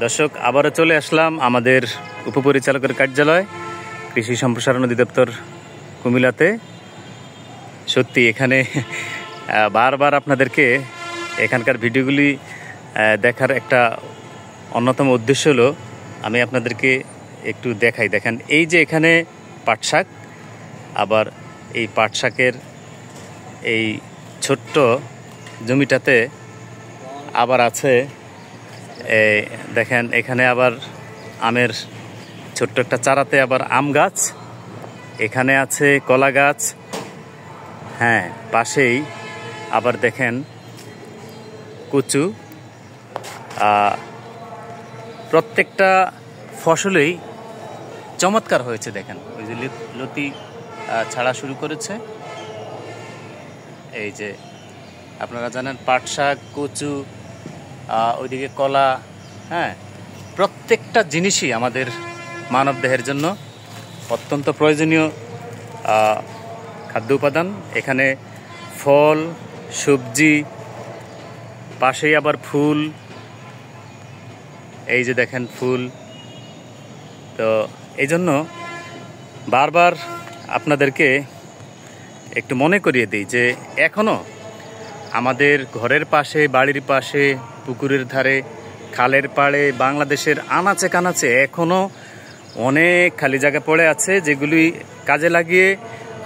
দর্শক, আবারও চলে আসলাম আমাদের উপপরিচালকের কার্যালয় কৃষি সম্প্রসারণ অধিদপ্তর কুমিল্লাতে। সত্যি এখানে বারবার আপনাদেরকে এখানকার ভিডিওগুলি দেখার একটা অন্যতম উদ্দেশ্য হলো আমি আপনাদেরকে একটু দেখাই। দেখেন, এই যে এখানে পাট শাক, আবার এই পাট শাকের এই ছোট্ট জমিটাতে আবার আছে দেখেন, এখানে আবার আমের ছোট্ট একটা চারাতে আবার আম গাছ, এখানে আছে কলা গাছ, হ্যাঁ পাশেই আবার দেখেন কচু। প্রত্যেকটা ফসলেই চমৎকার হয়েছে। দেখেন ওই যে লতি ছাড়া শুরু করেছে। এই যে আপনারা জানেন পাট শাক, কচু, ওইদিকে কলা, হ্যাঁ প্রত্যেকটা জিনিসই আমাদের মানব দেহের জন্য অত্যন্ত প্রয়োজনীয় খাদ্য উপাদান। এখানে ফল, সবজি, পাশেই আবার ফুল, এই যে দেখেন ফুল। তো এই জন্য বারবার আপনাদেরকে একটু মনে করিয়ে দিই যে এখনও আমাদের ঘরের পাশে, বাড়ির পাশে, পুকুরের ধারে, খালের পাড়ে, বাংলাদেশের আনাচে কানাচে এখনও অনেক খালি জায়গা পড়ে আছে, যেগুলি কাজে লাগিয়ে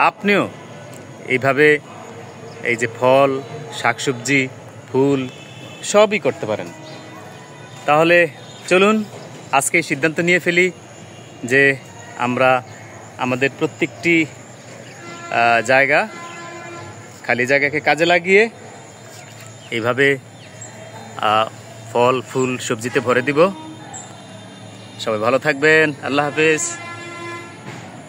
আপনিও এইভাবে এই যে ফল, শাকসবজি, ফুল সবই করতে পারেন। তাহলে চলুন আজকে সিদ্ধান্ত নিয়ে ফেলি যে আমরা আমাদের প্রত্যেকটি জায়গা, খালি জায়গাকে কাজে লাগিয়ে এইভাবে ফল, ফুল, সবজিতে ভরে দিব। সবাই ভালো থাকবেন। আল্লাহ হাফেজ।